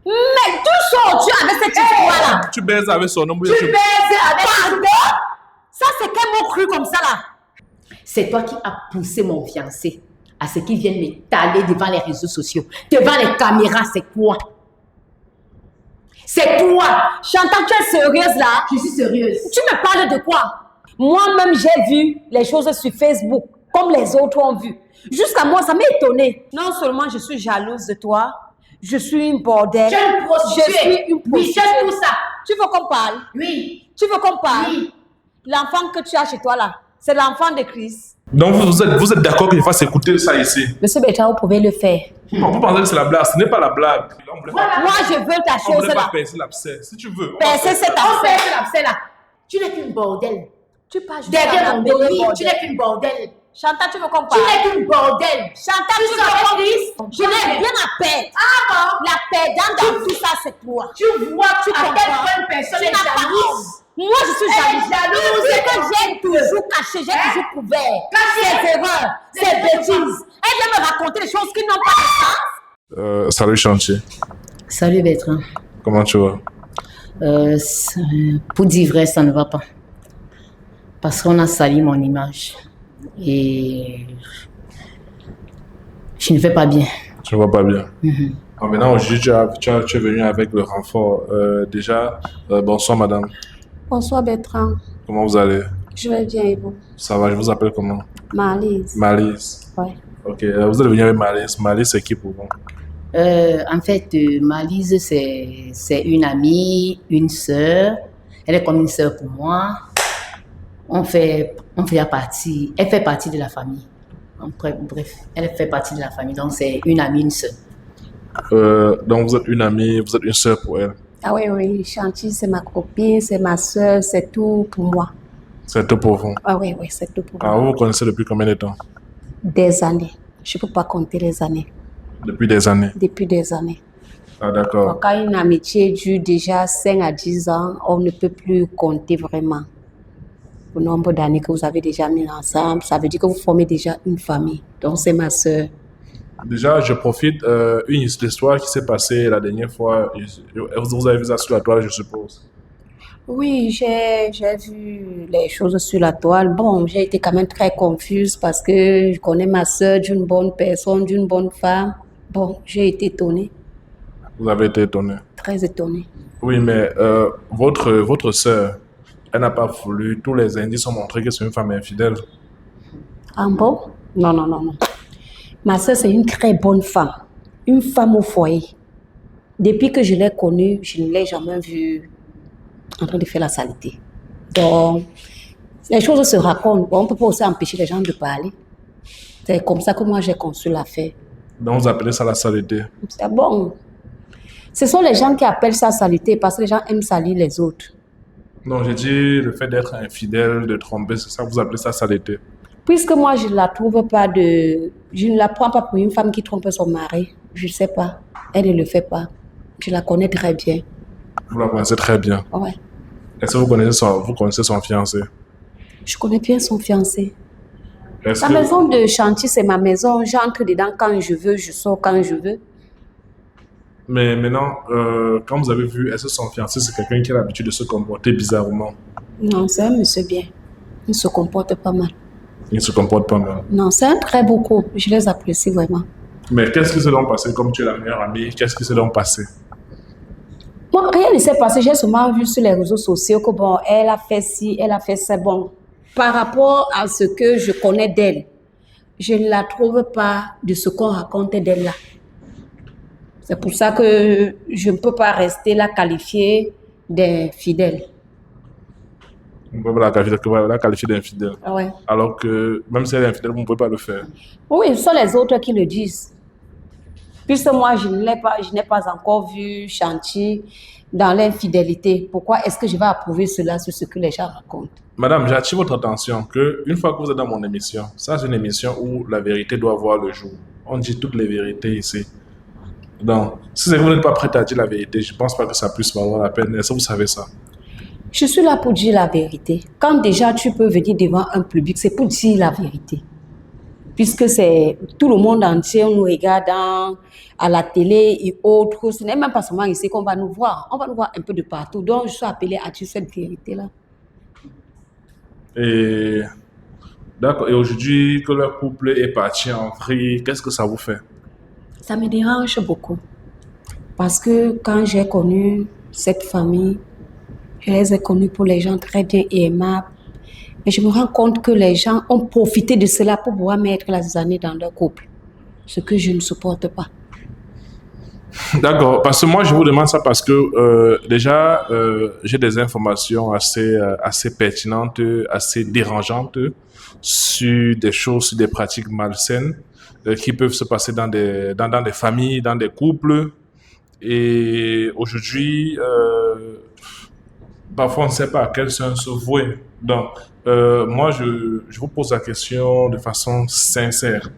Mais d'où sors-tu avec cette histoire-là? Tu baises avec son homme. Tu baises avec... Pardon? Ça, c'est quel mot cru comme ça, là? C'est toi qui as poussé mon fiancé à ce qu'il vienne m'étaler devant les réseaux sociaux, devant les caméras, c'est toi. C'est toi. Chantal, tu es sérieuse là? Je suis sérieuse. Tu me parles de quoi? Moi-même, j'ai vu les choses sur Facebook, comme les autres ont vu. Jusqu'à moi, ça m'a étonnée. Non seulement je suis jalouse de toi, je suis une bordelle. Tu es une prostituée. Je suis une prostituée. Oui, c'est tout ça. Tu veux qu'on parle? Oui. Tu veux qu'on parle? Oui. L'enfant que tu as chez toi là, c'est l'enfant de Christ. Donc vous êtes d'accord que je fasse écouter ça ici? Monsieur Bertrand, vous pouvez le faire. Non, vous pensez que c'est la blague, ce n'est pas la blague. Voilà. Moi, je veux ta On ne chose voulait pas là. percer l'abcès. Si tu veux. Percer cet On abcès. fait l'abcès là. Tu n'es qu'une bordelle. Tu parles juste Derrière à mon la dos, belle tu n'es qu'une bordelle. Chantal, tu veux qu'on Tu parle? n'es qu'une bordelle. Chantal, tu veux serais qu'on triste. Je n'ai rien à perdre. Ah bon? La perdante dans tout ça, c'est toi. Tu vois Tu à quel comprends? point une personne Tu est n'as pas jalouse. honte. Moi, je suis Elle jalouse. est jalouse. C'est que j'ai toujours caché, j'ai toujours couvert. Ces erreurs, ces bêtises. Elle vient me raconter des choses qui n'ont pas de sens. Salut Chantier. Salut Bertrand. Comment tu vas? Pour dire vrai, ça ne va pas. Parce qu'on a sali mon image. Et je ne vais pas bien. Tu ne vas pas bien. Maintenant, aujourd'hui, tu es venu avec le renfort. Bonsoir madame. Bonsoir Bertrand, Comment vous allez? je vais bien et vous? Ça va, je vous appelle comment? Marlise. Malice. Ouais. Ok, vous êtes venu avec Malice. Malice, c'est qui pour vous? En fait, Malise, c'est une amie, une sœur. Elle est comme une sœur pour moi. On fait partie, elle fait partie de la famille. Bref, elle fait partie de la famille. Donc, c'est une amie, une sœur. Donc vous êtes une amie, vous êtes une sœur pour elle. Ah oui, Chanty, c'est ma copine, c'est ma soeur, c'est tout pour moi. C'est tout pour vous. Ah oui, c'est tout pour Ah, moi. vous vous connaissez depuis combien de temps? Des années. Je ne peux pas compter les années. Depuis des années. Depuis des années. Ah, d'accord. Quand une amitié dure déjà 5 à 10 ans, on ne peut plus compter vraiment. Le nombre d'années que vous avez déjà mis ensemble, ça veut dire que vous formez déjà une famille. Donc, c'est ma soeur. Déjà, je profite une histoire qui s'est passée la dernière fois. Vous avez vu ça sur la toile, je suppose. Oui, j'ai vu les choses sur la toile. Bon, j'ai été quand même très confuse parce que je connais ma soeur d'une bonne personne, d'une bonne femme. Bon, j'ai été étonnée, Vous avez été étonné. très étonnée. Oui, mais votre sœur, elle n'a pas voulu. Tous les indices ont montré que c'est une femme infidèle. Ah bon? Non, non, non, non. Ma soeur, c'est une très bonne femme. Une femme au foyer. Depuis que je l'ai connue, je ne l'ai jamais vue en train de faire la saleté. Donc, les choses se racontent. On ne peut pas aussi empêcher les gens de parler. C'est comme ça que moi, j'ai conçu l'affaire. Donc vous appelez ça la saleté. C'est bon. Ce sont les gens qui appellent ça saleté parce que les gens aiment salir les autres. Non, j'ai dit le fait d'être infidèle, de tromper, c'est ça, vous appelez ça saleté. Puisque moi, je ne la prends pas pour une femme qui trompe son mari. Je ne sais pas. Elle ne le fait pas. Je la connais très bien. Vous la connaissez très bien. Ouais. Est-ce que vous connaissez son fiancé? Je connais bien son fiancé. Est-ce La que- maison de chantier, c'est ma maison. J'entre dedans quand je veux, je sors quand je veux. Mais maintenant, quand vous avez vu, est-ce que son fiancé, c'est quelqu'un qui a l'habitude de se comporter bizarrement? Non, c'est un monsieur bien. Il se comporte pas mal. Il se comporte pas mal. Non, c'est un très beau couple. Je les apprécie vraiment. Mais qu'est-ce qui s'est donc passé? Comme tu es la meilleure amie, qu'est-ce qui s'est donc passé? Moi, rien ne s'est passé. J'ai seulement vu sur les réseaux sociaux que bon, elle a fait ci, elle a fait ça. Bon, par rapport à ce que je connais d'elle, je ne la trouve pas de ce qu'on raconte d'elle là. C'est pour ça que je ne peux pas rester la qualifier d'infidèle. On peut pas la qualifier d'infidèle. Ah ouais. Alors que même si elle est infidèle, vous ne pouvez pas le faire. Oui, ce sont les autres qui le disent. Puisque moi, je n'ai pas encore vu Chanty dans l'infidélité. Pourquoi est-ce que je vais approuver cela sur ce que les gens racontent? Madame, j'attire votre attention qu'une fois que vous êtes dans mon émission, ça c'est une émission où la vérité doit voir le jour. On dit toutes les vérités ici. Donc, si vous n'êtes pas prête à dire la vérité, je ne pense pas que ça puisse valoir la peine. Est-ce que vous savez ça? Je suis là pour dire la vérité. Quand déjà tu peux venir devant un public, c'est pour dire la vérité. puisque c'est tout le monde entier, on nous regarde à la télé et autres. Ce n'est même pas seulement ici qu'on va nous voir. On va nous voir un peu de partout. Donc, je suis appelée à dire cette vérité-là. Et d'accord. Et aujourd'hui que le couple est parti en vrille, qu'est-ce que ça vous fait? Ça me dérange beaucoup. Parce que quand j'ai connu cette famille, je les ai connus pour les gens très bien et aimables. Mais je me rends compte que les gens ont profité de cela pour pouvoir mettre la zizanie dans leur couple. Ce que je ne supporte pas. D'accord, parce que moi je vous demande ça parce que déjà j'ai des informations assez pertinentes, assez dérangeantes sur des choses, sur des pratiques malsaines qui peuvent se passer dans des familles, dans des couples. Et aujourd'hui, parfois on ne sait pas à quel sens se vouer. Donc, moi je vous pose la question de façon sincère,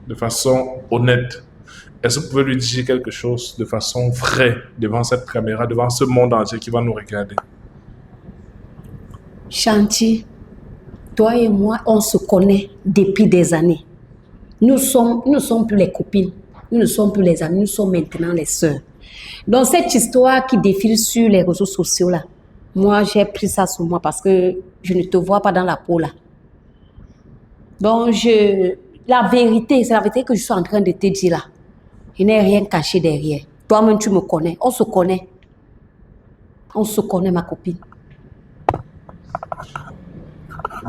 de façon honnête. Est-ce que vous pouvez lui dire quelque chose de façon vraie devant cette caméra, devant ce monde entier qui va nous regarder? Chanty, toi et moi, on se connaît depuis des années. Nous ne sommes plus les copines, nous ne sommes plus les amis, nous sommes maintenant les sœurs. Donc cette histoire qui défile sur les réseaux sociaux là, moi j'ai pris ça sur moi parce que je ne te vois pas dans la peau là. Donc la vérité, c'est la vérité que je suis en train de te dire là. Je n'ai rien caché derrière. Toi-même, tu me connais. On se connaît. On se connaît, ma copine.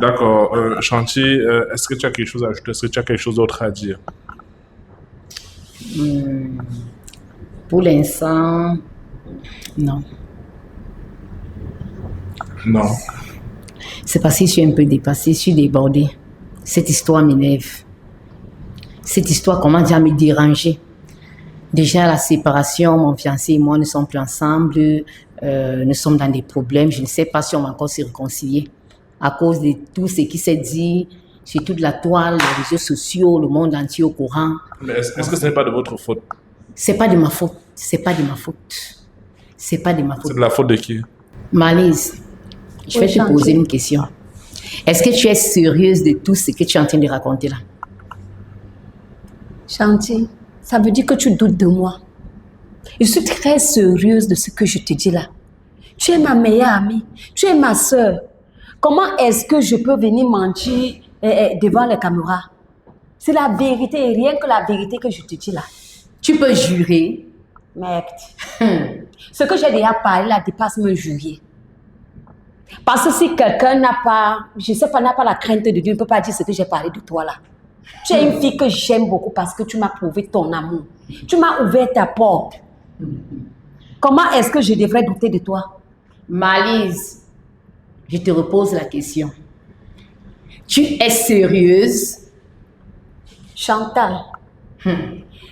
D'accord. Chanty, est-ce que tu as quelque chose à ajouter? Est-ce que tu as quelque chose d'autre à dire? Pour l'instant, non. Non. C'est parce que je suis un peu dépassée, je suis débordée. Cette histoire m'énerve. Cette histoire commence déjà à me déranger. Déjà, la séparation, mon fiancé et moi ne sommes plus ensemble, nous sommes dans des problèmes. Je ne sais pas si on va encore se réconcilier à cause de tout ce qui s'est dit sur toute la toile, les réseaux sociaux, le monde entier au courant. Mais est-ce que ce n'est pas de votre faute? C'est pas de ma faute. C'est pas de ma faute. C'est pas de ma faute. C'est de la faute de qui? Malise, je vais te poser une question. Est-ce que tu es sérieuse de tout ce que tu es en train de raconter là? Chanty, ça veut dire que tu doutes de moi. Je suis très sérieuse de ce que je te dis là. Tu es ma meilleure amie. Tu es ma sœur. Comment est-ce que je peux venir mentir devant les caméras? C'est la vérité et rien que la vérité que je te dis là. Tu peux jurer. Merde. Ce que j'ai déjà parlé là dépasse me jurer. Parce que si quelqu'un n'a pas, je sais pas, n'a pas la crainte de Dieu, ne peut pas dire ce que j'ai parlé de toi là. Tu es une fille que j'aime beaucoup parce que tu m'as prouvé ton amour. Tu m'as ouvert ta porte. Comment est-ce que je devrais douter de toi? Malise, je te repose la question. Tu es sérieuse? Chantal,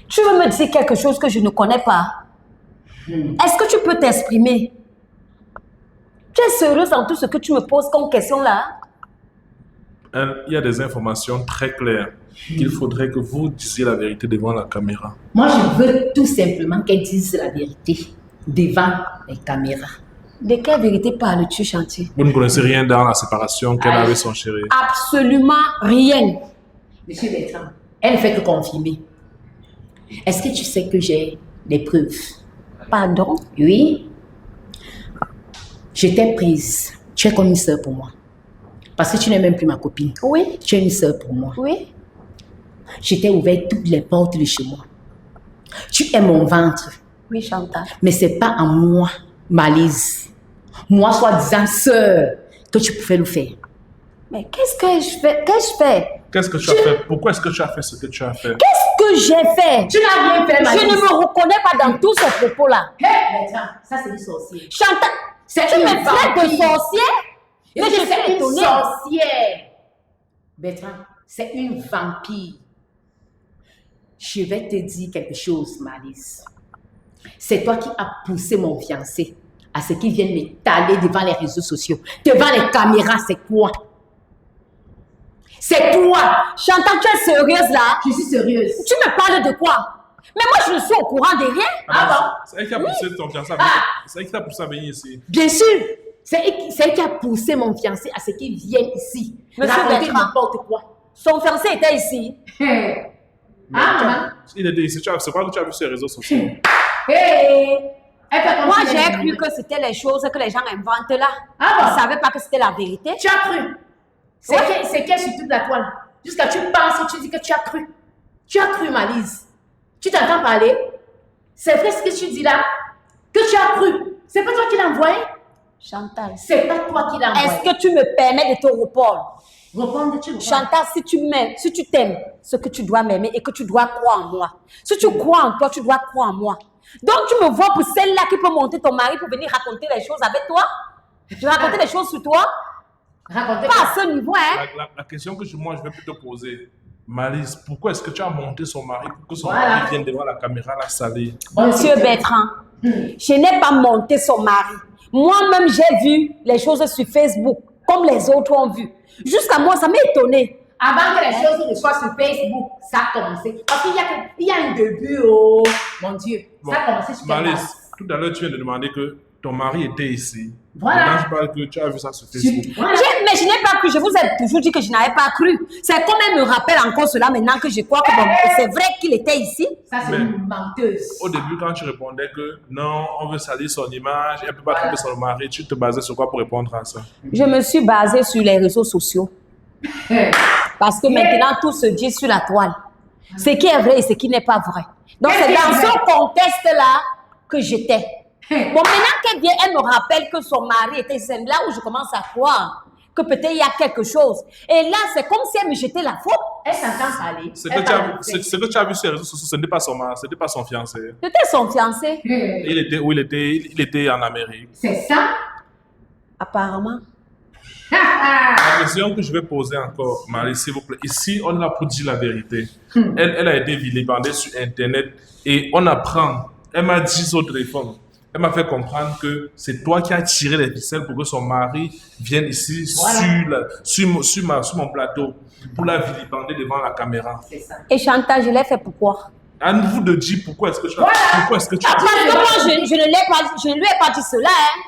tu veux me dire quelque chose que je ne connais pas? Est-ce que tu peux t'exprimer? Tu es sérieuse dans tout ce que tu me poses comme question là? Il y a des informations très claires qu'il faudrait que vous disiez la vérité devant la caméra. Moi, je veux tout simplement qu'elle dise la vérité devant les caméras. De quelle vérité parles-tu, Chanty? Vous ne connaissez rien dans la séparation qu'elle a avec son chéri? Absolument rien. Monsieur Bertrand, elle ne fait que confirmer. Est-ce que tu sais que j'ai des preuves? Pardon? Oui. Je t'ai prise. Tu es comme une sœur pour moi. Parce que tu n'es même plus ma copine. Oui. Tu es une sœur pour moi. Oui. Je t'ai ouvert toutes les portes de chez moi. Tu es mon ventre. Oui, Chantal. Mais ce n'est pas à moi, Malise. Moi, soi-disant sœur, que tu pouvais le faire. Mais qu'est-ce que je fais? Qu'est-ce que je fais? Qu'est-ce que tu as fait? Pourquoi est-ce que tu as fait ce que tu as fait? Qu'est-ce que j'ai fait? Tu n'as rien fait, Malise. Je ne me reconnais pas dans tous ces propos-là. Hé, Bertrand, ça c'est une sorcière. Chantal, C'est tu une me traites de vampire. sorcière? Mais Mais je c'est suis une étonnée. sorcière. Bertrand, c'est une vampire. Je vais te dire quelque chose, Malise. C'est toi qui as poussé mon fiancé à ce qu'il vienne m'étaler devant les réseaux sociaux, devant les caméras. C'est toi. C'est toi. Chantal, tu es sérieuse là? Je suis sérieuse. Tu me parles de quoi? Mais moi, je ne suis au courant de rien. Ah C'est elle qui a poussé ton fiancé à Ah. venir. C'est elle qui t'a poussé à venir ici. Bien sûr. C'est elle qui a poussé mon fiancé à ce qu'il vienne ici. Monsieur Raconter Bertrand. n'importe quoi. Son fiancé était ici. Hey. Ah, maman. Il était ici. C'est quoi que tu as vu sur les réseaux sociaux? Hey. Elle fait comme Moi, si elle j'ai est cru que c'était les choses que les gens inventent là. Ah Je bon? ne savais pas que c'était la vérité. Tu as cru. C'est qu'elle sur toute la toile. Jusqu'à tu penses et tu dis que tu as cru. Tu as cru, Malise. Tu t'entends parler? C'est vrai ce que tu dis là? Que tu as cru. C'est pas toi qui l'as envoyé? Chantal, C'est pas toi qui l'as envoyé. est-ce que tu me permets de te répondre? Répondre, tu réponds. Chantal, si tu m'aimes, si tu t'aimes, ce que tu dois m'aimer et que tu dois croire en moi. Si tu crois en toi, tu dois croire en moi. Donc tu me vois pour celle-là qui peut monter ton mari pour venir raconter les choses avec toi? Tu veux raconter les choses sur toi? Racontez Pas à ce niveau, hein? La question que moi je vais plutôt poser, Malise, pourquoi est-ce que tu as monté son mari pour que son Voilà. mari vienne devant la caméra la salir? Monsieur Bertrand, je n'ai pas monté son mari. Moi-même, j'ai vu les choses sur Facebook, comme les autres ont vu. Jusqu'à moi, ça m'a étonné. Avant que les choses ne soient sur Facebook, ça a commencé. Parce qu'il y a un début, oh mon Dieu. Bon, Ça a commencé sur quelle Malise, base? tout à l'heure tu viens de demander que ton mari était ici. Voilà. Maintenant je parle que tu as vu ça sur Facebook. Voilà. Mais je n'ai pas cru, je vous ai toujours dit que je n'avais pas cru. C'est comme elle me rappelle encore cela maintenant que je crois que bon, c'est vrai qu'il était ici. Ça, c'est Mais- une menteuse. Au début, quand tu répondais que non, on veut salir son image, elle ne peut pas tromper son mari, tu te basais sur quoi pour répondre à ça? Je me suis basée sur les réseaux sociaux. Parce que maintenant, tout se dit sur la toile. Ce qui est vrai et ce qui n'est pas vrai. Donc, c'est dans ce contexte-là que j'étais. Bon, maintenant qu'elle vient, elle me rappelle que son mari était ici. C'est là où je commence à croire que peut-être il y a quelque chose. Et là, c'est comme si elle me jetait la faute. Elle s'entend parler. Ce Elle que, tu as, parle vu- ce que tu as vu sur les réseaux sociaux, ce n'était pas son mari, ce n'était pas son fiancé. J'étais son fiancé. Il était où? Il était en Amérique. C'est ça. Apparemment. La question que je vais poser encore, Marie, s'il vous plaît. Ici, on a pour dire la vérité. Elle a été vilipendée sur Internet et on apprend. Elle m'a dit au téléphone. Elle m'a fait comprendre que c'est toi qui as tiré les ficelles pour que son mari vienne ici Voilà. sur mon plateau pour la vilipender devant la caméra. C'est ça. Et Chantal, je l'ai fait pourquoi? À vous de dire pourquoi est-ce que tu as, Voilà. pourquoi est-ce que tu as Parce que moi, je ne lui ai pas dit cela. Hein.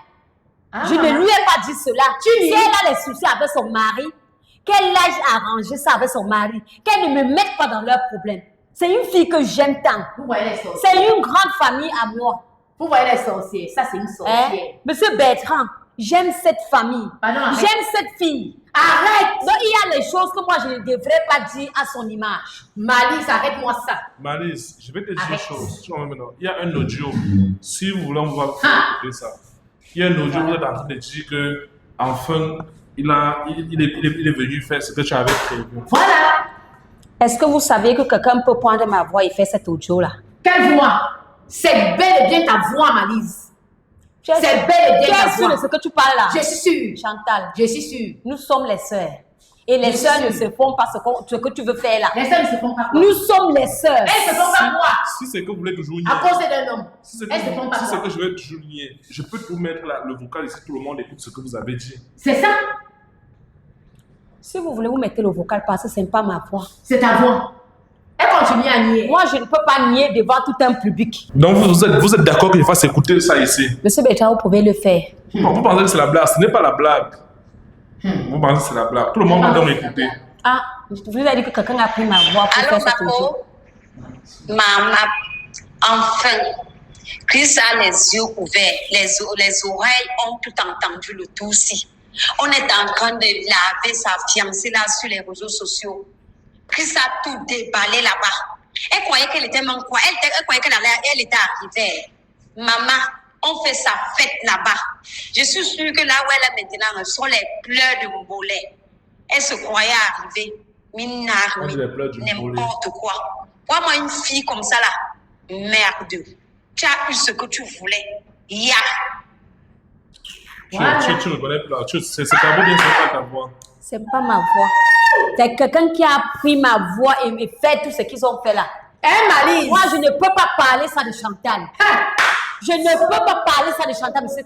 Ah, Je ne lui ai pas dit cela. Tu Si dis- elle a les soucis avec son mari, qu'elle aille arranger ça avec son mari, qu'elle ne me mette pas dans leurs problèmes. C'est une fille que j'aime tant. Vous voyez les sorciers. C'est une grande famille à moi. Vous voyez les sorciers. Ça, c'est une Hein? sorcière. Monsieur Bertrand, j'aime cette famille. Pardon, arrête. J'aime cette fille. Arrête! Donc, il y a les choses que moi, je ne devrais pas dire à son image. Malise, arrête-moi ça. Malise, je vais te dire une Arrête. chose. Tu vois maintenant, il y a un audio. Si vous voulez, on va Ah. écouter ça. Il y a un audio où vous êtes en train de dire que, enfin, il est venu faire ce que tu avais prévu. Voilà. Est-ce que vous savez que quelqu'un peut prendre ma voix et faire cet audio-là? Quelle voix? C'est bel et bien ta voix, Malise. Tu es C'est sûr- bel et bien Tu ta es sûr voix. de ce que tu parles là? Je suis sûre. Chantal, Je suis sûre. nous sommes les sœurs. Et les Je sœurs suis ne sûre. se font pas ce que tu veux faire là. Les femmes ne se font pas quoi? Nous sommes les sœurs. Elles se font pas quoi? Si c'est que vous voulez toujours nier, À cause d'un homme. si c'est Elles se font que, pas si c'est quoi? que je vais toujours nier, je peux tout mettre là, le vocal ici, tout le monde écoute ce que vous avez dit. C'est ça. Si vous voulez, vous mettez le vocal parce que ce n'est pas ma voix. C'est ta voix. Elle continue à nier. Moi, je ne peux pas nier devant tout un public. Donc vous êtes d'accord que je fasse écouter ça ici? Monsieur Bertrand, vous pouvez le faire. Non, vous pensez que c'est la blague, ce n'est pas la blague. Vous pensez que c'est la blague. Tout le monde va donc écouter. Ah, je vous ai dit que quelqu'un a pris ma voix pour Allô, faire cet audio. Marco? Maman, enfin, Chris a les yeux ouverts, les oreilles ont tout entendu le tout aussi. On est en train de laver sa fiancée là sur les réseaux sociaux. Chris a tout déballé là-bas. Elle croyait qu'elle était même quoi? Elle croyait qu'elle était arrivée. Maman, on fait sa fête là-bas. Je suis sûre que là où elle est maintenant, ce sont les pleurs de Mbolé. Elle se croyait arrivée. On dit les pleurs du Mbolé. N'importe quoi. Vois-moi une fille comme ça là. Merde. Tu as eu ce que tu voulais. Ya. Voilà. Tu ne connais plus là. C'est ta voix bien, c'est pas ta voix. C'est pas ma voix. C'est quelqu'un qui a pris ma voix et me fait tout ce qu'ils ont fait là. Hein, Malise? Moi, je ne peux pas parler ça de Chantal. Ah. Je ne peux pas parler ça de Chantal, monsieur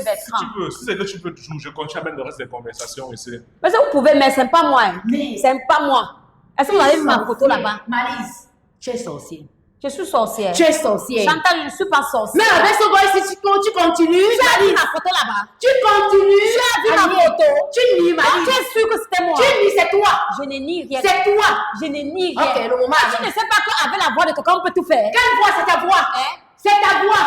Bertrand. Si tu veux, si c'est que tu peux toujours, je continue à mettre le reste des conversations ici. Mais ça, vous pouvez, mais ce n'est pas moi. Hein. Mais- Ce n'est pas moi. Est-ce que vous avez vu ma photo là-bas? Malise, tu es sorcier. Je suis sorcière. Tu es sorcière. Chantal, je ne suis pas sorcière. Mais avec ce boy, si tu continues, Tu as vu Malice, ma photo là-bas? tu continues. Tu as vu à ma nier. photo? Tu nies, Ah, Malice. tu es sûr que c'était moi? Tu nies, c'est toi. Je ne nie rien. C'est toi. Je ne nie rien. Ok, le moment. Ah, tu ne sais pas qu'avec la voix de quelqu'un, on peut tout faire. Quelle voix? C'est ta voix. Hein? C'est ta voix.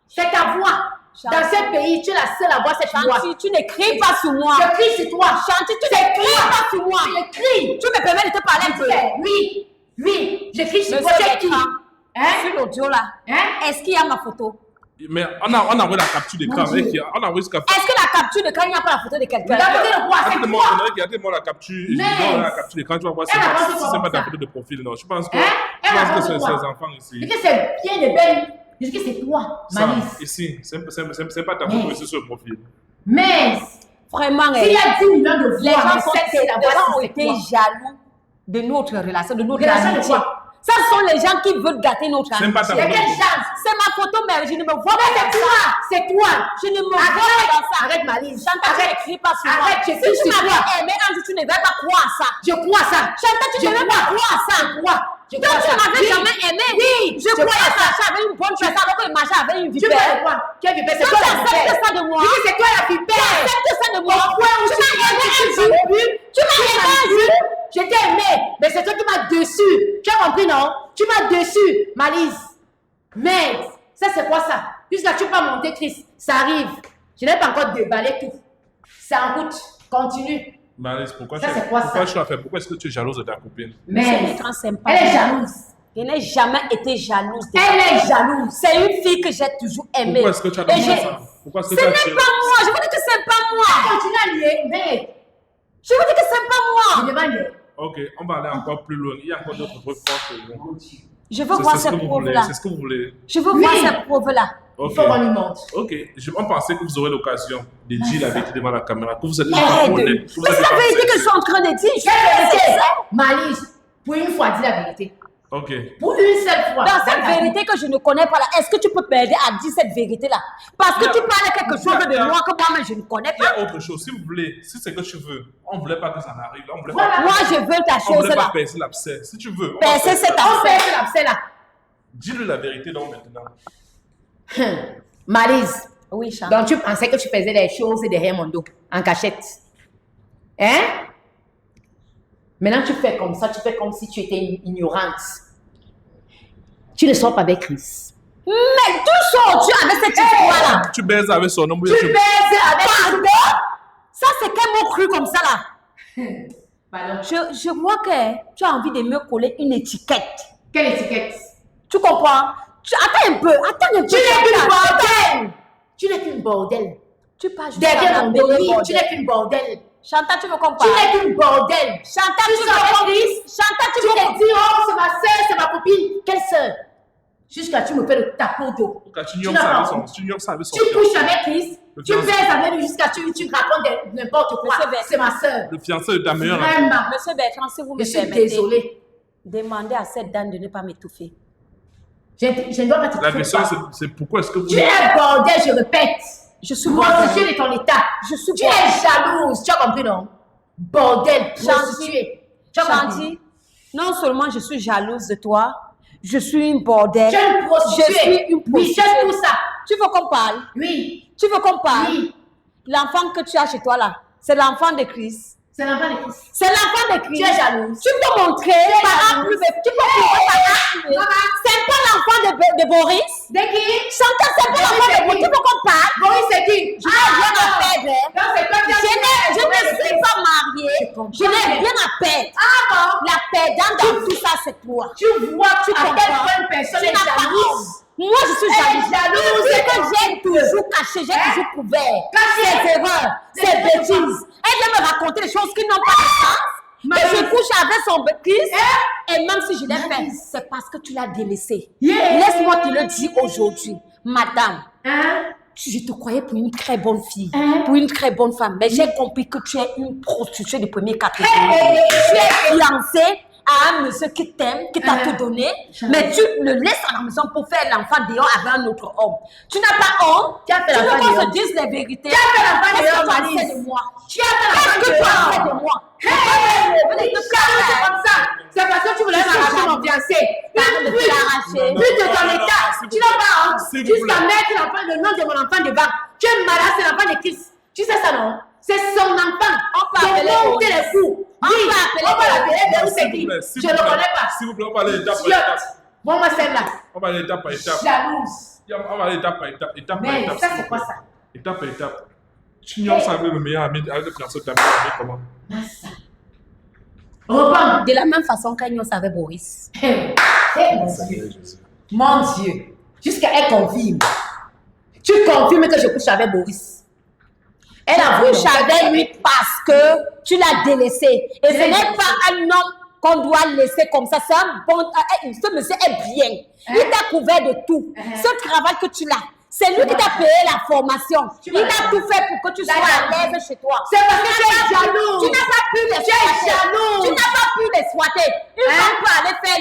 C'est ta voix. Chanty. Dans ce pays, tu es la seule à voir cette voix. Chanty, tu n'écris pas sur moi. Je crie sur toi. Chanty, tu C'est n'écris toi. pas sur moi. Je crie. Tu me permets de te parler un peu? Oui. Oui. Je crie sur toi. Monsieur C'est qui? Bertrand, Hein? sur l'audio là, Hein? est-ce qu'il y a ma photo? Mais on a envoyé la capture d'écran. Mon Dieu. On a envoyé ce qu'a fait. Est-ce que la capture de quand il n'y a pas la photo de quelqu'un? La photo de quoi? C'est Attendez-moi, toi. regardez-moi la capture. Je Mais- vais donner la capture d'écran. Tu vas voir si Elle a pensé c'est comment pas ta ça? photo de profil. Non, je pense que, Hein? Elle a je pense que pensé c'est quoi? ces enfants ici. Je dis que c'est bien de belle. Je dis que c'est toi, Ça, Malice. ici, c'est pas ta Mais- photo ici sur le profil. Mais Vraiment, s'il y a 10 millions de les voix, gens mais sont celle ci, la les gens ont voix, c'est été toi. jaloux de notre relation, de notre Relation de amitié. quoi? Ça sont les gens qui veulent gâter notre C'est pas ta amitié. Il y a photo. quelle chance? C'est ma photo, mais je ne me vois Mais pas c'est dans ça. toi. C'est toi. Je ne me vois pas dans ça. Arrête, Malice. Chantal, tu Arrête. n'écris pas sur moi. Arrête, je Si crie tu sur m'avais toi. aimé un jour, tu ne vas pas croire à ça. Je crois ça. Chantal, tu ne veux pas croire à ça. Je Donc, crois tu ça. m'avais Oui. jamais aimé. Oui, Je je croyais crois ça. marcher avec une bonne personne alors que je marchais avec une Tu parles de vipère. quoi? Quelle vipère? C'est Donc, toi tu la acceptes vipère. ça de moi. Je dis c'est toi la Tu vipère. acceptes ça de moi. Au point où Tu tu m'as aimé un m'as jour. vu. Tu m'as aimé un jour. Je t'ai aimé, mais c'est toi qui m'as dessus. Tu as compris, non? Tu m'as dessus, Malice. Mais, ça c'est quoi ça? Jusqu'à tu peux monter, Chris. Ça arrive. Je n'ai pas encore déballé tout. C'est en route. Continue. Malice, pourquoi Ça, tu c'est quoi, pourquoi ça? tu as fait? Pourquoi est-ce que tu es jalouse de ta copine? Mais, C'est très sympa. elle est jalouse. Je n'ai jamais été jalouse. de Elle elle. est jalouse. C'est une fille que j'ai toujours aimée. Pourquoi est-ce que tu as Et demandé j'ai- ça? Pourquoi est-ce Ce que tu as n'est tiré? pas moi. Je vous dis que c'est pas moi. Continue à lier, mais Je vous dis que c'est pas je moi. demande. Ok, on va aller encore plus loin. Il y a encore d'autres preuves fortes que nous. Je veux voir C'est ce ces que vous voulez. preuves-là. C'est ce que vous voulez. Je veux Oui. voir ces preuves-là. Ok. Il faut qu'on lui montre. Ok, on pensait que vous aurez l'occasion de dire la vérité devant la caméra, que vous êtes Arrête. pas honnête. que vous Mais êtes c'est la pas vérité que je sincère. suis en train de dire. Je Quelle suis vérité? sincère. Malice, pour une fois, dis la vérité. Ok. Pour une seule fois. Dans cette vérité que je ne connais pas là, est-ce que tu peux m'aider à dire cette vérité-là? Parce que tu parles quelque chose de moi que moi-même je ne connais Il y pas. a autre chose. Si vous voulez, si c'est que tu veux, on ne voulait pas que ça n'arrive. On voulait Voilà. pas, Moi, je veux ta on voulait pas chose-là. percer l'abcès. Si tu veux, on va Percer percer cet l'abcès. On fait l'abcès là. Dis-lui la vérité donc maintenant. Malice, Oui, Charles. donc tu pensais que tu faisais des choses derrière mon dos, en cachette. Hein? Maintenant tu fais comme ça, tu fais comme si tu étais ignorante. Tu ne sors pas avec Chris. Mais d'où sors-tu avec cette histoire-là? Tu baises avec son homme. Tu baises avec Pardon? Ça, c'est quel mot cru comme ça là? Pardon. Je vois que tu as envie de me coller une étiquette. Quelle étiquette? Tu comprends? Attends un peu, attends un peu. Tu n'es qu'une Chantal. bordel. Tu n'es qu'une bordel. Tu parles juste Derrière à mon la dos, belle oui, tu bordel. n'es qu'une bordel. Chantal, tu veux qu'on Tu parle? n'es qu'une bordel. Chantal, Tu tu veux sors qu'on avec Chris. Chantal, tu Tu veux t'es qu'on dit, oh, c'est ma soeur, c'est ma copine. Quelle soeur? Jusqu'à tu me fais le tapot d'eau. Quand tu Tu ignores n'as ça pas avec son, honte. tu ignores ça avec son Tu fiancé. couches avec Chris, Le tu fiancé. baises avec lui jusqu'à tu racontes n'importe quoi. Monsieur Bertrand. C'est ma soeur. Le fiancé de ta meilleure amie. Vraiment. Monsieur Bertrand, si vous Je me suis permettez, désolée. demandez à cette dame de ne pas m'étouffer. Je ne dois pas te La toucher. question, c'est pourquoi est-ce que vous... Tu es bordel, je répète. Je suis Prostituée bordel. de ton état. Je suis Tu es jalouse. Tu as compris, non? Bordel, Chanty. prostituée. Tu as compris? Chanty, non seulement je suis jalouse de toi, je suis une bordel. Tu es une prostituée. Je suis une Oui, tu prostituée. es tout ça. Tu veux qu'on parle? Oui. Tu veux qu'on parle? Oui. L'enfant que tu as chez toi là, c'est l'enfant de Chris. C'est l'enfant de Chris. C'est l'enfant de Chris. Tu es jalouse. Tu peux montrer par A plus B. Tu peux montrer par A plus B. Maman. C'est pas l'enfant de Boris. De qui? Chantal, c'est pas Boris, l'enfant c'est de Boris. qui? Tu veux qu'on parle? Boris, c'est qui? Je n'ai rien à perdre. hein. Non, c'est toi qui as Je ne suis pas mariée. comprends. Je n'ai rien à perdre. Ah bon? La perdante dans tout ça, c'est toi. Tu vois Tu à quel comprends? point une personne Tu est n'as pas jalouse. honte. Moi, je suis Elle est jalouse. jalouse, C'est c'est que ton j'ai toujours caché, j'ai Hein? toujours couvert. Caché. Ces erreurs, C'est ces tout bêtises. Elle vient me raconter des choses qui n'ont pas de sens. Mais Que je couche avec son bêtise. Hein? Et même si je l'ai fait, Malice. c'est parce que tu l'as délaissé. Yeah. Laisse-moi te le dire aujourd'hui. Madame, Hein? je te croyais pour une très bonne fille, Hein? pour une très bonne femme. Mais j'ai compris que tu es une prostituée de première catégorie. Hey. Tu es fiancée à un monsieur qui t'aime, qui t'a Hein? tout donné, Jamais. mais tu le laisses à la maison pour faire l'enfant dehors avec un autre homme. Tu n'as pas honte? Qui a fait Tu veux l'enfant qu'on se dehors? dise les vérités? Qui a fait l'enfant Qu'est-ce dehors, que tu as Malice? fait de moi? Tu as fait Qu'est-ce l'enfant que tu as dehors. fait de moi? Jalouse, c'est comme ça. C'est parce que tu voulais m'arracher mon fiancé. Une pute de ton état. Tu n'as pas honte. Jusqu'à mettre le nom de mon enfant devant. Tu es malade, c'est l'enfant de Christ. Tu sais ça, non? C'est son enfant. On peut appeler monter les coups. On va l'appeler. Où c'est qui? Je ne le connais pas. S'il vous plaît, on va aller étape par étape. Bon, moi, celle-là. On va aller étape par étape. Jalouse. On va aller étape par étape. Étape par Mais étape. ça, c'est quoi ça? Étape par étape. Tu ignores ça avec le meilleur ami, avec le fiancé de ta meilleure amie, comment? Reprends. De la même façon qu'Agnon savait Boris. Mon Dieu. Jusqu'à elle confirme. Tu confirmes que je couche avec Boris. Elle a couché avec lui parce que tu l'as délaissé. Et ce n'est pas un homme qu'on doit laisser comme ça. C'est un bon. Ce monsieur est bien. Il t'a couvert de tout. Ce travail que tu l'as. C'est lui qui t'a payé la formation. Il a tout fait pour que tu sois à l'aise chez toi. C'est parce que tu es jaloux. Tu n'as pas pu l'exploiter. Tu n'as pas pu l'exploiter. Une femme peut aller faire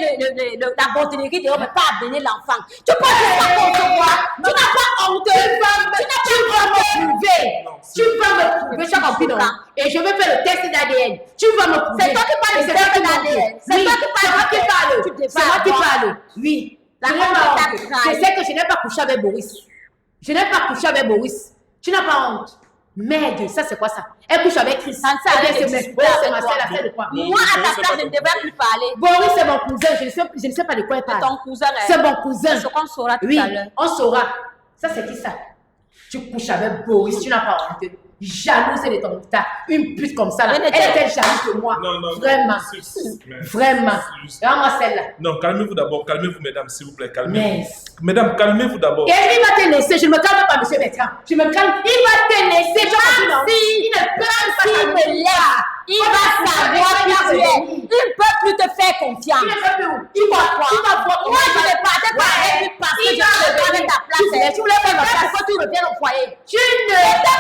la bottinerie dehors, mais pas amener l'enfant. Tu peux pas concevoir. Tu n'as pas honte. Tu vas me prouver. Tu vas me prouver, tu as compris, non? Et je vais faire le test d'ADN. Tu vas me prouver. C'est toi qui parles du test d'ADN. C'est toi qui parles. C'est moi qui parle. Oui. Je sais que je n'ai pas couché avec Boris. Je n'ai pas couché avec Boris. Tu n'as pas honte. Merde, ça c'est quoi ça? Elle couche avec Chris. C'est ma soeur, la de quoi? Moi, à ta place, je ne devrais plus parler. Boris, c'est mon cousin. Je ne sais pas de quoi elle parle. Ton cousin. C'est mon cousin. C'est ce qu'on saura tout oui, à l'heure. On saura. Ça, c'est qui ça? Tu couches avec Boris. Tu n'as pas honte. Jalouse de ton état. Une pute comme ça, là. Elle était jalouse de moi. Non, vraiment. Vraiment. Regarde-moi celle-là. Non, calmez-vous d'abord. Calmez-vous, mesdames, s'il vous plaît. Calmez-vous. Mesdames, calmez-vous d'abord. Et il va te laisser. Je ne me calme pas, monsieur Bertrand. Je me calme. Il va te laisser. Il ne peut pas te laisser. Il va savoir qui tu es. Il ne peut plus te faire confiance. Il ne peut plus. Il va voir. Moi, je ne partais pas avec lui parce que je voulais ta place. Tu voulais faire ma place. Pourquoi tu reviens au foyer? Tu ne.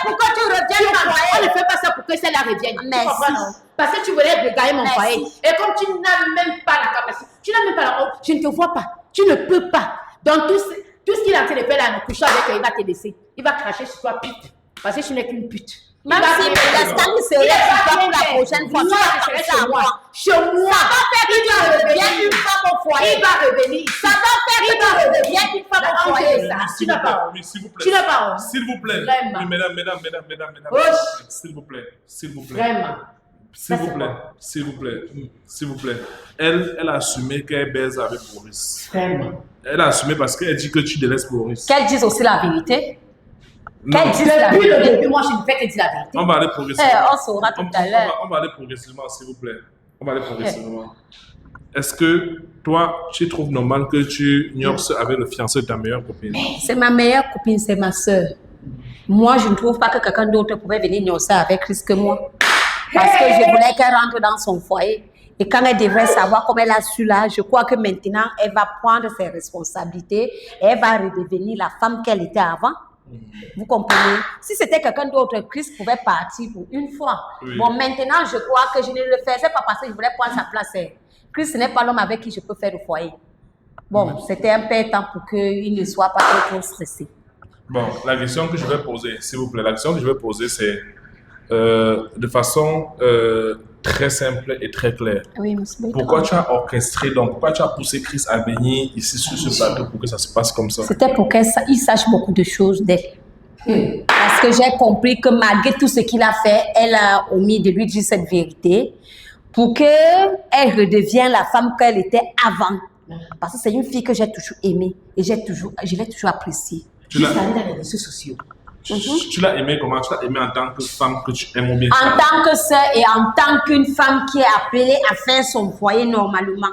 Pourquoi tu reviens au foyer? On ne fait pas ça pour que celle-là revienne. Merci. Parce que tu voulais regarder mon foyer. Et comme tu n'as même pas la capacité, tu n'as même pas la honte, je ne te vois pas. Tu ne peux pas. Donc tout ce qu'il est en train de faire là, en couchant avec toi, il va te laisser. Il va cracher sur toi, pute. Parce que tu n'es qu'une pute. Même si l'instant qui serait pour la prochaine fois, tu vas penser à moi. Chez moi. Ça va faire que tu redeviennes une femme au foyer. Il va revenir. Ça va faire que tu redeviennes une femme au foyer. Tu n'as pas honte. Oui, s'il vous plaît. Tu n'as pas honte. S'il vous plaît. Vraiment. Oui, mesdames. S'il vous plaît. S'il vous plaît. Vraiment. S'il vous plaît. Elle a assumé qu'elle baise avec Boris. Vraiment. Elle a assumé parce qu'elle dit que tu délaisses Boris. Qu'elle dise aussi la vérité. Non. Qu'elle dise la Depuis vérité. le début, moi, je ne fais que dire la vérité. On va aller progressivement. On saura tout à l'heure. On va aller progressivement, s'il vous plaît. On va aller progressivement. Est-ce que toi, tu trouves normal que tu ignores ça avec le fiancé de ta meilleure copine? C'est ma meilleure copine, c'est ma soeur. Moi, je ne trouve pas que quelqu'un d'autre pouvait venir ignorer ça avec Chris que moi. Parce que je voulais qu'elle rentre dans son foyer. Et quand elle devrait savoir comme elle a su là, je crois que maintenant, elle va prendre ses responsabilités et elle va redevenir la femme qu'elle était avant. Vous comprenez? Si c'était quelqu'un d'autre, Chris pouvait partir pour une fois. Oui. Bon, maintenant, je crois que je ne le faisais pas parce que je voulais prendre sa place. Chris, ce n'est pas l'homme avec qui je peux faire le foyer. Bon, c'était un peu de temps pour qu'il ne soit pas trop stressé. Bon, la question que je vais poser, s'il vous plaît, la question que je vais poser, c'est de façon très simple et très claire. Oui, monsieur. Pourquoi tu as orchestré, donc pourquoi tu as poussé Chris à venir ici sur ce plateau pour que ça se passe comme ça? C'était pour qu'il sache beaucoup de choses d'elle. Parce que j'ai compris que malgré tout ce qu'il a fait, elle a omis de lui dire cette vérité pour qu'elle redevienne la femme qu'elle était avant. Parce que c'est une fille que j'ai toujours aimée et je l'ai toujours appréciée. Tu l'as dans les réseaux sociaux. tu l'as aimé comment? Tu l'as aimé en tant que femme que tu aimes ou bien? En tant que sœur et en tant qu'une femme qui est appelée à faire son foyer normalement.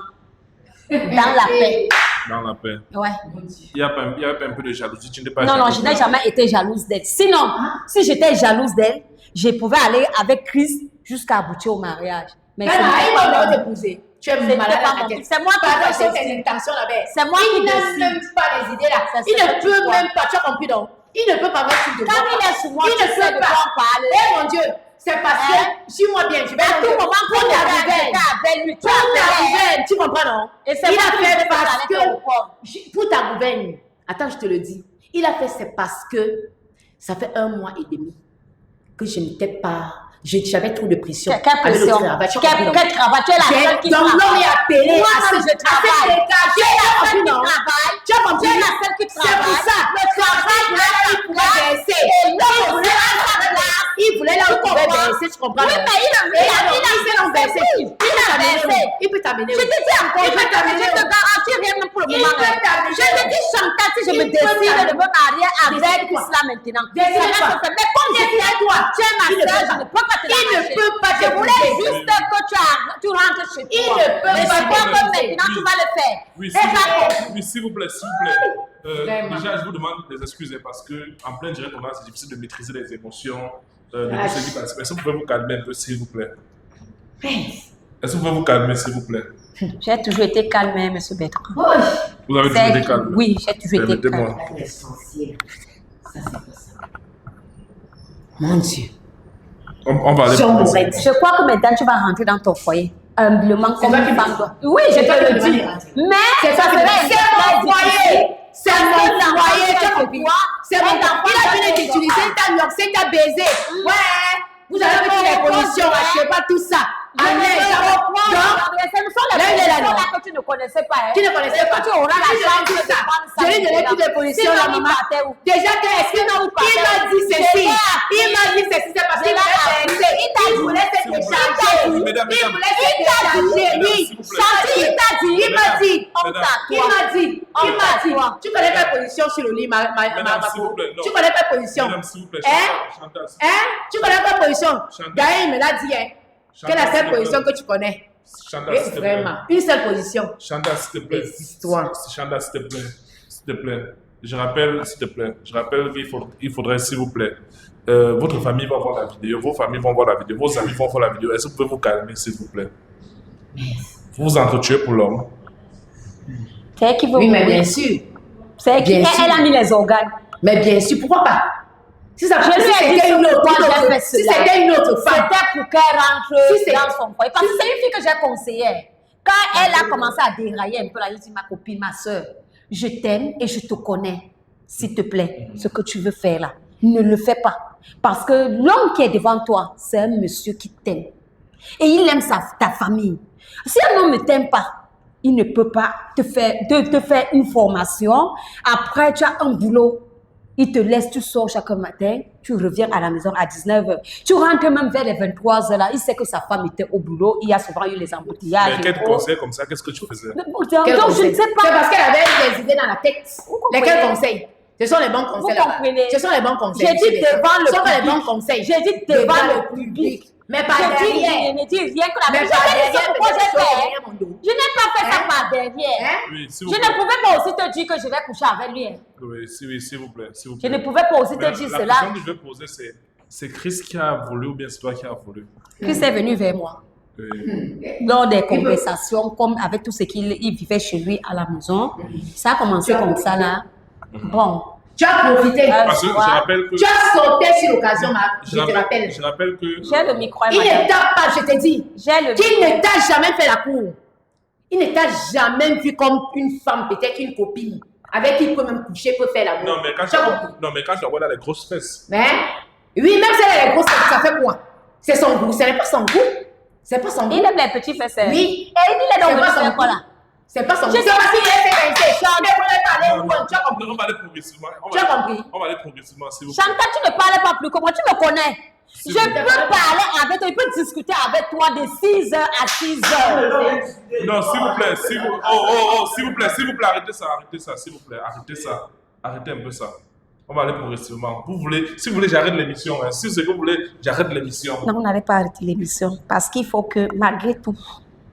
Dans la paix. Dans la paix. Ouais. Il y a pas un peu de jalousie, tu n'es pas Non, jalouse. je n'ai jamais été jalouse d'elle. Sinon, si j'étais jalouse d'elle, je pouvais aller avec Chris jusqu'à aboutir au mariage. Mais Il va t'épouser. Tu es malade à la tête. c'est moi qui Pardon, c'est décide. tes intentions là-bas. C'est moi Il qui n'a décide. même pas les idées là. Ça, Il c'est ne pas peut toi. même pas. Tu as compris donc? Il ne peut pas mettre sur de Quand il est sur moi, il tu ne sais de peut quoi pas. on parle. Eh mon Dieu, c'est parce que, suis-moi bien, je vais À tout moment, pour quand ta tu revenge. avec lui, tu Pour ta as revenge, tu comprends non? Et c'est Il moi a qui fait vais parce faire que, avec toi. pour ta revenge, attends, je te le dis. Il a fait c'est parce que ça fait 1 mois et demi que je n'étais pas, J'avais trop de pression. Quelle pression? Quel travail? Tu es la seule qui travaille. Donc, l'homme est appelé Moi, à non, je travaille. Tu es la seule qui non? travaille. Tu as compris? Tu es la seule qui travaille. C'est pour ça. Le travail il pouvait baisser. Il voulait là où il pouvait baisser, tu comprends? Oui, mais il a baissé. Il peut t'amener. Je te dis encore, je te garantis rien pour le moment. Je te dis, Chantal, si je me décide de me marier avec cela maintenant. Mais comme je dis à toi, tu es ma soeur, je ne peux pas te Il ne peut pas te Je voulais juste que tu rentres chez toi. Il ne peut Mais pas je crois que maintenant tu vas le faire. Oui, s'il vous plaît, s'il vous plaît. Déjà, je vous demande des excuses parce que en plein direct, c'est difficile de maîtriser les émotions de tout ce qui passe. Est-ce que vous pouvez vous calmer un peu, s'il vous plaît? Est-ce que vous pouvez vous calmer, s'il vous plaît? J'ai toujours été calme, M. Bertrand. Vous avez toujours été calme? Oui, j'ai toujours été calme. L'essentiel. Ça, c'est pas ça. Mon Dieu. On va aller. Je crois que maintenant tu vas rentrer dans ton foyer. Humblement comme une femme doit. Oui, je te le dis. Mais ça serait mon foyer. C'est mon foyer. C'est mon foyer. C'est mon foyer. Il a fini d'utiliser ta nuancée, ta baiser. Ouais. Vous avez fait les conditions, je ne sais pas tout ça. Allez, ce sont les positions là que tu ne connaissais pas. Tu ne connaissais pas. Tu auras la chance de prendre ça. Je lui ai donné toutes les positions là, maman. Déjà que il m'a dit ceci. Il m'a dit ceci, c'est parce qu'il voulait se décharger. Il voulait se décharger. Tu connais pas position sur le lit, ma tu connais pas position. Tu connais pas position. D'ailleurs, il me l'a dit, quelle est la seule position que tu connais? Chantal, s'il te plaît. Vraiment, une seule position. Chantal, s'il te plaît. Chantal, s'il te plaît. S'il te plaît. Je rappelle, s'il te plaît. Je rappelle qu'il faudrait, s'il vous plaît. Votre famille va voir la vidéo, vos familles vont voir la vidéo, vos amis vont voir la vidéo. Est-ce que vous pouvez vous calmer, s'il vous plaît? Vous vous entretuez pour l'homme. C'est elle qui veut oui, mais mourir. bien sûr. C'est elle qui a mis les organes. Mais bien sûr, pourquoi pas? Si ça c'était une autre femme, c'était pour qu'elle rentre dans son foyer. Parce que c'est une fille que j'ai conseillée. Quand elle a commencé à dérailler un peu, là, je dis, ma copine, ma soeur, je t'aime et je te connais. S'il te plaît, ce que tu veux faire là, ne le fais pas. Parce que l'homme qui est devant toi, c'est un monsieur qui t'aime. Et il aime ta famille. Si un homme ne t'aime pas, il ne peut pas te faire une formation. Après, tu as un boulot. Il te laisse, tu sors chaque matin, tu reviens à la maison à 19h. Tu rentres même vers les 23h là. Il sait que sa femme était au boulot. Il y a souvent eu les embouteillages. Mais quel conseil comme ça, qu'est-ce que tu faisais? Donc, je ne sais pas. C'est parce qu'elle avait des idées dans la tête. Lesquels conseils? Ce sont les bons conseils là-bas. Ce sont les bons conseils. J'ai dit devant le public. Ce sont les bons conseils. J'ai dit devant le public. Mais pas derrière. Je ne dis rien que la Je n'ai pas fait ça par derrière. Oui, je ne pouvais pas aussi te dire que je vais coucher avec lui. Oui, s'il vous plaît. Je ne pouvais pas aussi te dire cela. La question que je vais poser, c'est Chris qui a voulu ou bien c'est toi qui as voulu? Chris est venu vers moi. Lors des conversations, comme avec tout ce qu'il vivait chez lui à la maison. Ça a commencé comme ça là. Bon. Tu as profité. Parce que je rappelle que... Tu as sauté sur l'occasion, je te rappelle. Je rappelle que... J'ai le micro. Il ne t'a pas, je te dis. Qu'il ne t'a jamais fait la cour. Il ne t'a jamais vu comme une femme, peut-être une copine, avec qui il peut même coucher, peut faire l'amour. Non, mais quand tu vois là les grosses fesses. Mais, oui, même si elle a les grosses fesses, ça fait quoi? C'est son goût, ce n'est pas son goût. C'est pas son goût. Il aime les petits fesses. Oui. Et il est dans le goût là. C'est pas son goût. Je sais pas si elle fait tu as compris. On va aller progressivement. Tu as compris. On va aller progressivement, s'il vous plaît. Chantal, tu ne parlais pas plus que moi, tu me connais. Je peux parler avec toi, je peux discuter avec toi de 6h à 6h. Non, s'il vous plaît, s'il vous plaît, arrêtez ça, s'il vous plaît, arrêtez un peu ça. On va aller progressivement. Si vous voulez, j'arrête l'émission. Hein. Si c'est que vous voulez, j'arrête l'émission. Non, vous n'allez pas arrêter l'émission parce qu'il faut que, malgré tout,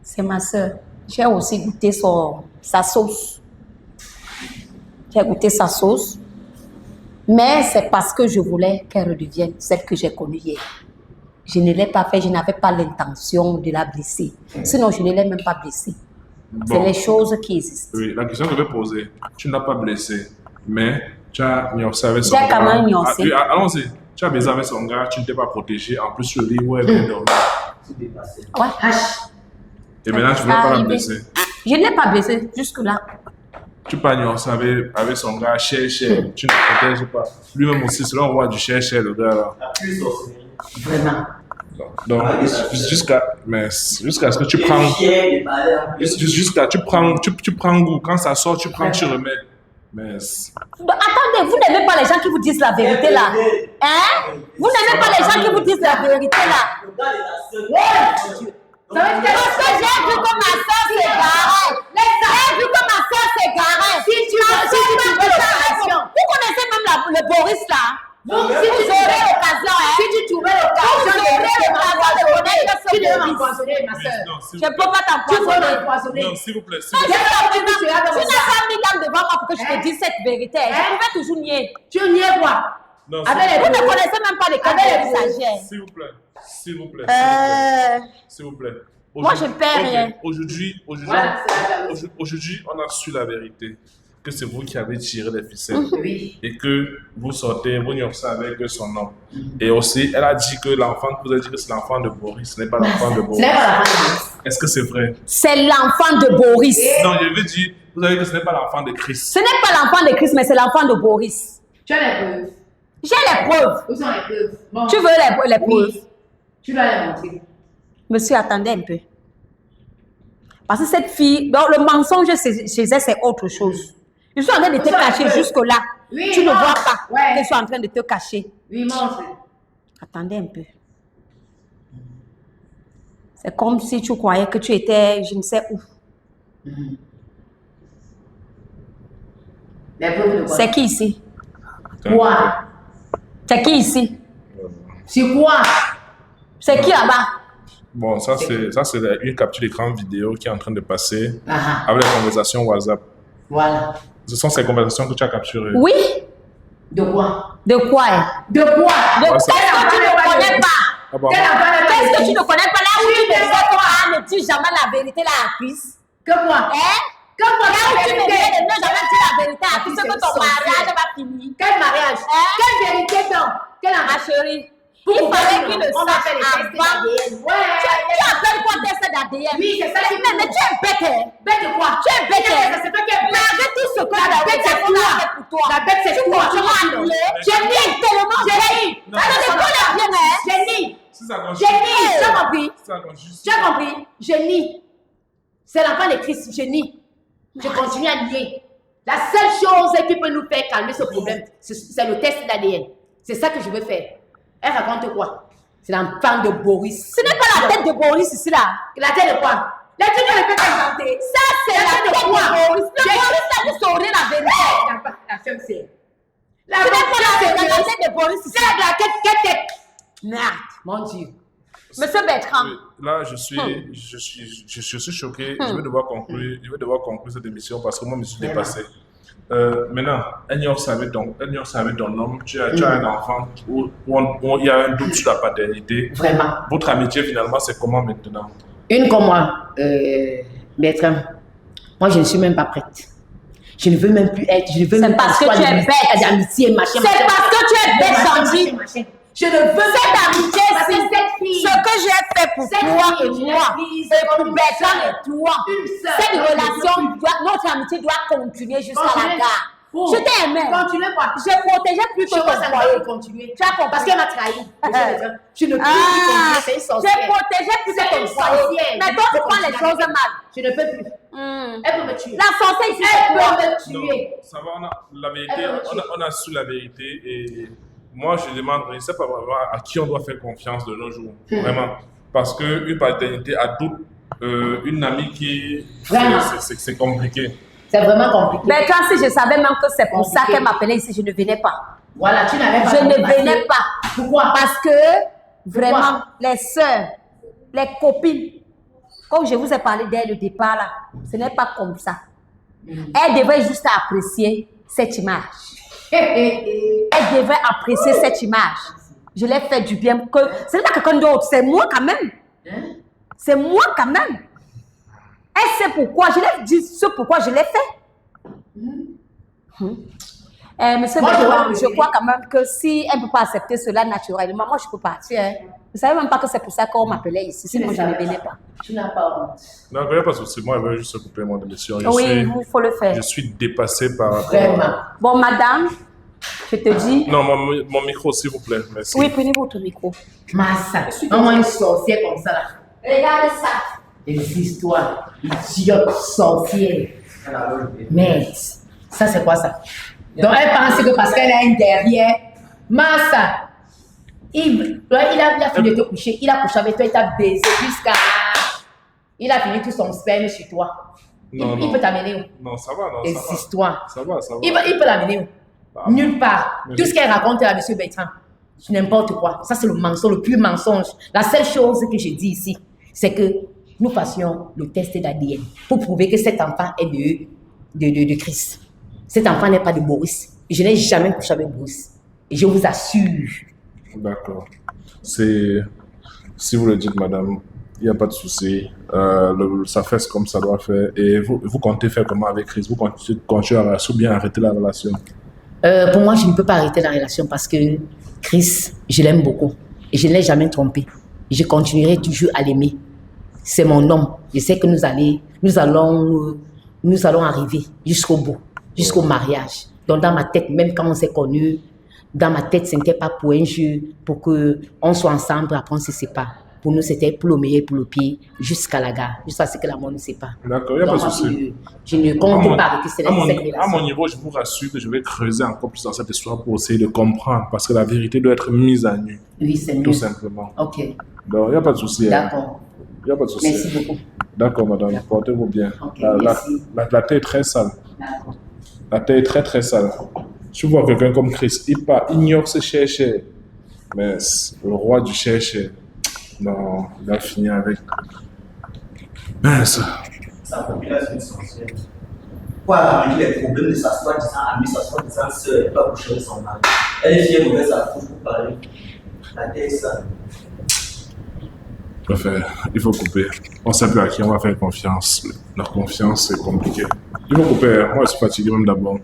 c'est ma soeur. J'ai aussi goûté sa sauce. J'ai goûté sa sauce. Mais c'est parce que je voulais qu'elle redevienne celle que j'ai connue hier. Je ne l'ai pas fait, je n'avais pas l'intention de la blesser. Sinon, je ne l'ai même pas blessée. Bon. C'est les choses qui existent. Oui, la question que je vais poser, tu ne l'as pas blessée, mais tu as nioncé avec son gars. J'ai quand même nioncé. Allons-y. Tu as baisé avec son gars, tu ne t'es pas protégé. En plus, le lit où elle vient dormir. Ouais. Et maintenant, tu ne veux pas la blesser. Je ne l'ai pas blessée jusque-là. Tu pas nuancé avec son gars, cher, tu ne protèges pas. Lui-même aussi, c'est là on voit du cher, le gars là. Vraiment. Donc, jusqu'à ce que tu prends. Tu prends goût. Quand ça sort, tu prends, tu remets. Mais. Attendez, vous n'aimez pas les gens qui vous disent la vérité là? Hein? Vous n'aimez pas les gens qui vous disent la vérité là? Parce que j'ai vu que ma soeur s'égarait. J'ai vu que ma soeur s'égarait. Vous connaissez même le Boris là? Vous aurez l'occasion, hein? Si tu trouvais l'occasion de connaître ce tu devais Boris. m'empoisonner, ma soeur. Je ne peux pas Tu peux t'empoisonner. m'empoisonner. Non, s'il vous plaît. Tu n'as pas mis l'âme devant moi pour que je te dise cette vérité. Je pouvais toujours nier. Tu niais quoi? Non, Avec les Vous ne connaissez même pas les cas de messagers. s'il vous plaît. S'il vous plaît. S'il vous plaît. Moi, je ne perds rien. Aujourd'hui, Voilà, c'est la vérité. on a su la vérité. Que c'est vous qui avez tiré les ficelles. Oui. Et que vous sortez, vous niorcez avec son nom. Et aussi, elle a dit que l'enfant que vous avez dit que c'est l'enfant de Boris. Ce n'est pas l'enfant de Ce Boris. n'est pas la fin. Est-ce que c'est vrai? C'est l'enfant de Boris. Non, je veux dire, vous avez dit que ce n'est pas l'enfant de Christ. Ce n'est pas l'enfant de Christ, mais c'est l'enfant de Boris. Tu as les preuves. J'ai les preuves. Où sont les preuves? Bon. Tu veux les preuves? Oui. Tu dois les montrer. Monsieur, attendez un peu. Parce que cette fille, donc le mensonge chez elle, c'est autre chose. Je suis en train de te cacher jusque-là. Oui, Tu ne montre. vois pas Ouais. que je suis en train de te cacher. Oui, montre. Attendez un peu. C'est comme si tu croyais que tu étais, je ne sais où. Les preuves de quoi? C'est qui ici? Quoi? C'est qui ici? C'est quoi? C'est qui là-bas? Bon, ça c'est une capture d'écran vidéo qui est en train de passer Ah, avec les conversations WhatsApp. voilà. Ce sont ces conversations que tu as capturées. Oui? De quoi? De quoi? De quoi? De Ouais, qu'est-ce que tu ne connais pas? Ah bon. Quel enfant de Qu'est-ce que Christ? tu ne connais pas là où tu me disais que ne dis jamais la vérité là à Chris? Que quoi? Hein? Que quoi? Là où tu me disais de ne jamais dire la vérité à Chris, Ah, c'est que ton mariage va finir. Quel mariage? Hein? Quelle vérité donc? Quelle Ma mariage? chérie, il fallait qu'il le On va sache faire les tests avant. d'ADN. Ouais. Tu appelles quoi test d'ADN? Oui, c'est ça qui Mais tu es bête, hein? Bête de quoi? Tu es bête, hein? C'est toi qui es bête. Malgré tout ce que La la bête, c'est qu'on a toi. fait pour toi. La bête, c'est Tu toi. continues à annuler. Génie. Tellement Génie. Non. Ça ne pas la bien, hein? Génie. Si ça continue, Génie. Tu as compris? si ça continue, Tu as compris? Génie. C'est l'enfant de Christ. Génie. Je continue à nier. La seule chose qui peut nous faire calmer ce problème, c'est le test d'ADN. C'est ça que je veux faire. Elle raconte quoi? C'est l'enfant de Boris. Ce n'est pas la tête de Boris ici, là. La tête de quoi? La tête de répète inventée. Ça, c'est la tête de Boris. Le Boris a dit sauver la vérité. La femme, c'est. Ce n'est pas la tête de Boris ici. C'est la tête, quelle tête? Merde. Mon Dieu. Monsieur Bertrand. là, je suis choqué. Je vais devoir conclure cette émission parce que moi, je me suis dépassé. Maintenant, elle ignore sa vie ton homme. Tu as un enfant où il y a un doute sur la paternité. Vraiment. Votre amitié, finalement, c'est comment maintenant? Une comme moi, Bertrand, moi je ne suis même pas prête. Je ne veux même plus être, je ne veux même pas parce que avoir tu es bête. d'amitié, machin. C'est parce que tu es bête, Sandy. Je ne veux Cette amitié, parce que c'est cette fille. ce que j'ai fait pour Cette toi fille, et je l'ai moi. prise Et pour comme une Bertrand sœur. et toi. Une sœur. Cette Non, relation, je ne veux plus. notre amitié doit continuer jusqu'à la Continuez. gare. Oh. Je t'ai aimé. Continuez quoi? Je protégeais plus que Je vois ton ça foyer. va continuer. Tu as compris? Parce qu'elle m'a trahi. Je ne peux plus Ah, continuer, c'est une je sorcière. protégeais plus que C'est ton une foyer. sorcière. Mais toi, tu prends les choses mal. Je ne peux plus. Elle peut me tuer. La sorcière ici, Elle c'est toi. peut me Non, tuer. ça va, la vérité, Elle va me tuer. on a su la vérité et moi je demande, je ne sais pas vraiment à qui on doit faire confiance de nos jours, vraiment. Parce qu'une paternité à doute, une amie qui... Vraiment. C'est compliqué. C'est vraiment compliqué. Bertrand, si je savais même que c'est pour ça Compliqué. qu'elle m'appelait ici, je ne venais pas. Voilà, tu n'avais pas. Je ne compris. venais pas. Pourquoi? Parce que, vraiment, les sœurs, les copines, comme je vous ai parlé dès le départ, là, ce n'est pas comme ça. Elle devait juste apprécier cette image. Elle devait apprécier cette image. Je l'ai fait du bien. Que ce n'est pas quelqu'un d'autre, c'est moi quand même. C'est moi quand même. Elle sait pourquoi. Je l'ai dit ce pourquoi je l'ai fait. Monsieur Moi, Bertrand, je je crois quand même que si elle ne peut pas accepter cela naturellement, moi je peux partir. Hein. Vous ne savez même pas que c'est pour ça qu'on m'appelait ici, sinon je ne venais pas. Tu n'as pas honte. Non, il n'y a pas de souci. Moi, je veux juste couper mon émission. Oui, il faut le faire. Je suis dépassé par rapport Vraiment. Bon, madame, Je te dis. Non, mon micro, s'il vous plaît. Merci. Oui, prenez votre micro. Massa, donne-moi une sorcière comme ça là. Regarde ça. Des histoires, idiotes, sorcières. Merde, ça c'est quoi ça? Donc elle pense que parce qu'elle a une derrière, Massa, il a fini de te coucher, il a couché avec toi, il t'a baisé jusqu'à... Il a fini tout son sperme chez toi. Non, Il peut t'amener où? Non, ça va, non, Des ça va. histoires. Ça va, ça va. Il peut l'amener où? Ah, Nulle part. mais Tout ce qu'elle raconte à M. Bertrand, n'importe quoi. Ça, c'est le mensonge, le pur mensonge. La seule chose que je dis ici, c'est que nous fassions le test d'ADN pour prouver que cet enfant est de Christ. Cet enfant n'est pas de Boris. Je n'ai jamais couché avec Boris. Et je vous assure. D'accord. Si vous le dites, madame, il n'y a pas de souci. Ça fait comme ça doit faire. Et vous comptez faire comment avec Chris? Vous comptez continuer à ou bien arrêter la relation? Pour moi, je ne peux pas arrêter la relation parce que Chris, je l'aime beaucoup. Et je ne l'ai jamais trompé. Et je continuerai toujours à l'aimer. C'est mon homme. Je sais que nous allons arriver jusqu'au bout, jusqu'au mariage. Donc dans ma tête, même quand on s'est connus, dans ma tête, ce n'était pas pour un jeu, pour qu'on soit ensemble, après on se sépare. Pour nous, c'était pour le meilleur, pour le pire, jusqu'à la gare, jusqu'à ce que la mort nous sépare. D'accord, il n'y a pas de souci. Je ne compte pas arrêter cette relation. À mon niveau, je vous rassure que je vais creuser encore plus dans cette histoire pour essayer de comprendre, parce que la vérité doit être mise à nu. Oui, c'est mieux. Tout simplement. Ok, Donc, il n'y a pas de souci. d'accord. Il n'y a pas de souci. Merci beaucoup. D'accord, madame, portez-vous bien. Ok, La merci. terre est très sale. D'accord. La terre est très très sale. Tu vois quelqu'un comme Chris, il ignore ce cher. Mais le roi du cher, non, il a fini avec. Mince. Sa population est essentielle. Pourquoi arranger les problèmes de sa soi-disant amie, sa soi-disant sœur, elle va coucher avec son mari? Elle est fière mauvaise à couche pour parler. La terre est sale. Préfère, il faut couper. On ne sait plus à qui on va faire confiance. Leur confiance, c'est compliqué. Il faut couper. Moi, je suis fatigué même d'abord.